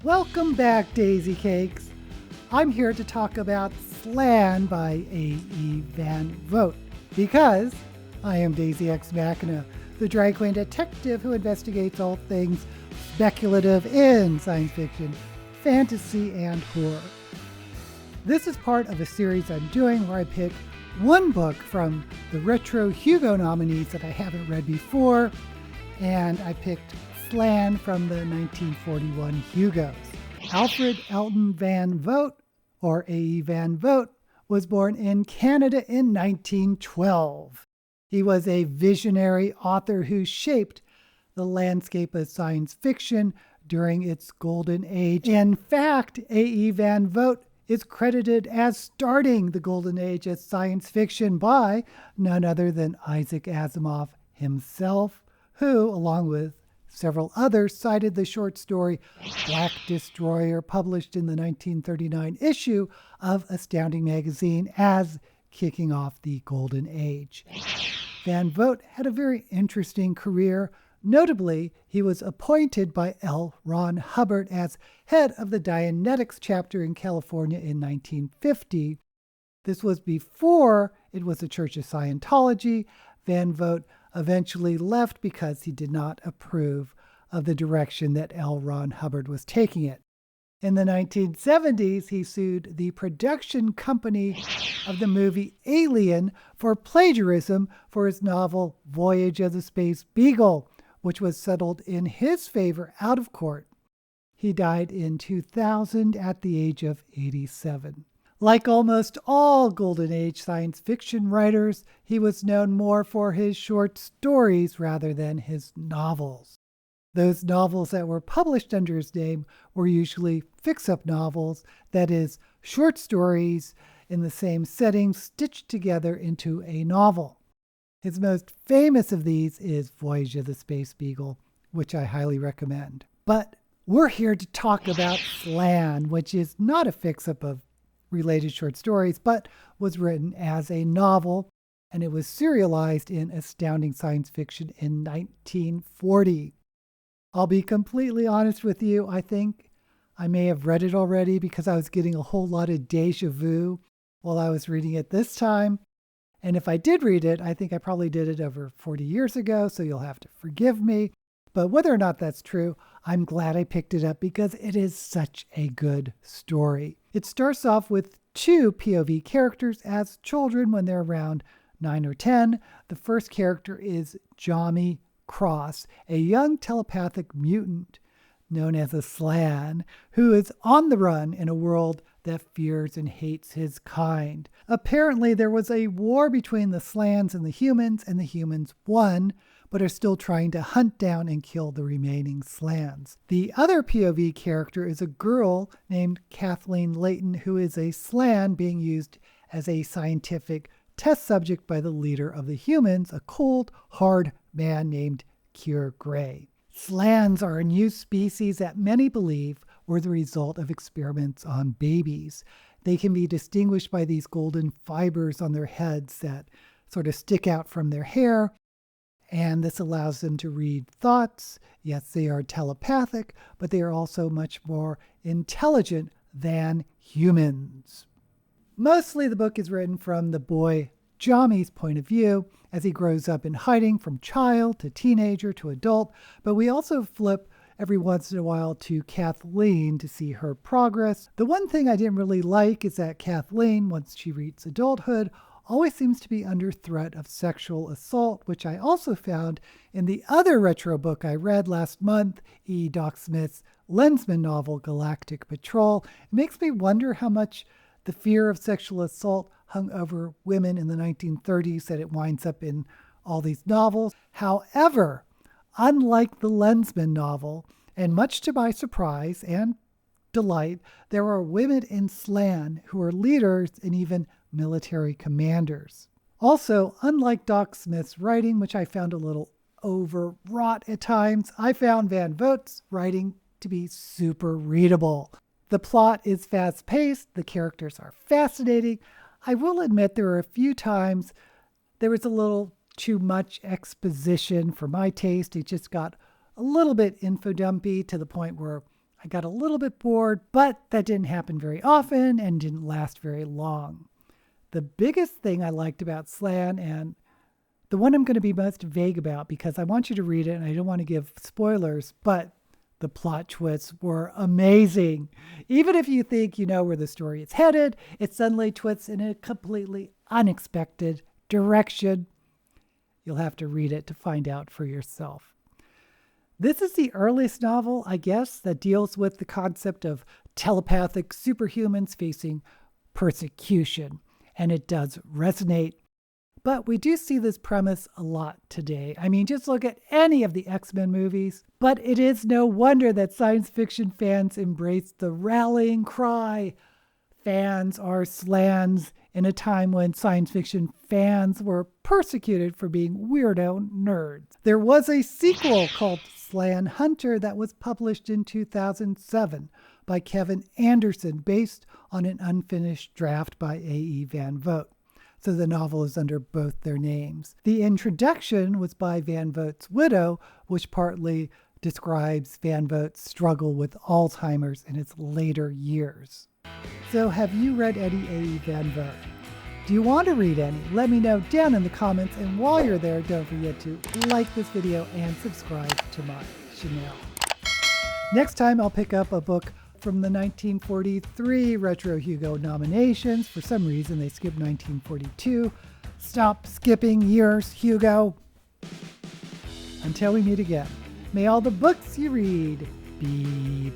Welcome back, Daisy Cakes. I'm here to talk about Slan by A.E. Van Vogt because I am Daisy X Machina, the drag queen detective who investigates all things speculative in science fiction, fantasy, and horror. This is part of a series I'm doing where I pick one book from the retro Hugo nominees that I haven't read before, and I picked Slan from the 1941 Hugos. Alfred Elton Van Vogt, or A.E. Van Vogt, was born in Canada in 1912. He was a visionary author who shaped the landscape of science fiction during its golden age. In fact, A.E. Van Vogt is credited as starting the golden age of science fiction by none other than Isaac Asimov himself, who, along with several others, cited the short story Black Destroyer, published in the 1939 issue of Astounding Magazine, as kicking off the golden age. Van Vogt had a very interesting career. Notably, he was appointed by L. Ron Hubbard as head of the Dianetics chapter in California in 1950. This was before it was the Church of Scientology. Van Vogt eventually left because he did not approve of the direction that L. Ron Hubbard was taking it. In the 1970s, he sued the production company of the movie Alien for plagiarism for his novel Voyage of the Space Beagle, which was settled in his favor out of court. He died in 2000 at the age of 87. Like almost all Golden Age science fiction writers, he was known more for his short stories rather than his novels. Those novels that were published under his name were usually fix-up novels, that is, short stories in the same setting stitched together into a novel. His most famous of these is Voyage of the Space Beagle, which I highly recommend. But we're here to talk about Slan, which is not a fix-up of related short stories, but was written as a novel, and it was serialized in Astounding Science Fiction in 1940. I'll be completely honest with you, I think I may have read it already because I was getting a whole lot of deja vu while I was reading it this time. And if I did read it, I think I probably did it over 40 years ago, so you'll have to forgive me. But whether or not that's true, I'm glad I picked it up because it is such a good story. It starts off with two POV characters as children when they're around 9 or 10. The first character is Johnny Cross, a young telepathic mutant known as a Slan, who is on the run in a world that fears and hates his kind. Apparently, there was a war between the Slans and the humans won, but are still trying to hunt down and kill the remaining Slans. The other POV character is a girl named Kathleen Layton, who is a Slan being used as a scientific test subject by the leader of the humans, a cold, hard man named Keir Gray. Slans are a new species that many believe were the result of experiments on babies. They can be distinguished by these golden fibers on their heads that sort of stick out from their hair, and this allows them to read thoughts. Yes, they are telepathic, but they are also much more intelligent than humans. Mostly the book is written from the boy Johnny's point of view as he grows up in hiding from child to teenager to adult, but we also flip every once in a while to Kathleen to see her progress. The one thing I didn't really like is that Kathleen, once she reaches adulthood, always seems to be under threat of sexual assault, which I also found in the other retro book I read last month, E. Doc Smith's Lensman novel, Galactic Patrol. It makes me wonder how much the fear of sexual assault hung over women in the 1930s that it winds up in all these novels. However, unlike the Lensman novel, and much to my surprise and delight, there are women in Slan who are leaders and even military commanders. Also, unlike Doc Smith's writing, which I found a little overwrought at times, I found Van Vogt's writing to be super readable. The plot is fast-paced, the characters are fascinating. I will admit there were a few times there was a little too much exposition for my taste. It just got a little bit info dumpy to the point where I got a little bit bored, but that didn't happen very often and didn't last very long. The biggest thing I liked about Slan, and the one I'm going to be most vague about because I want you to read it and I don't want to give spoilers, but the plot twists were amazing. Even if you think you know where the story is headed, it suddenly twists in a completely unexpected direction. You'll have to read it to find out for yourself. This is the earliest novel, I guess, that deals with the concept of telepathic superhumans facing persecution, and it does resonate. But we do see this premise a lot today. I mean, just look at any of the X-Men movies. But it is no wonder that science fiction fans embrace the rallying cry. Fans are Slans in a time when science fiction fans were persecuted for being weirdo nerds. There was a sequel called Slan Hunter that was published in 2007 by Kevin Anderson based on an unfinished draft by A.E. Van Vogt. So the novel is under both their names. The introduction was by Van Vogt's widow, which partly describes Van Vogt's struggle with Alzheimer's in his later years. So have you read any A.E. Van Vogt? Do you want to read any? Let me know down in the comments. And while you're there, don't forget to like this video and subscribe to my channel. Next time, I'll pick up a book from the 1943 Retro Hugo nominations. For some reason, they skipped 1942. Stop skipping years, Hugo. Until we meet again, may all the books you read be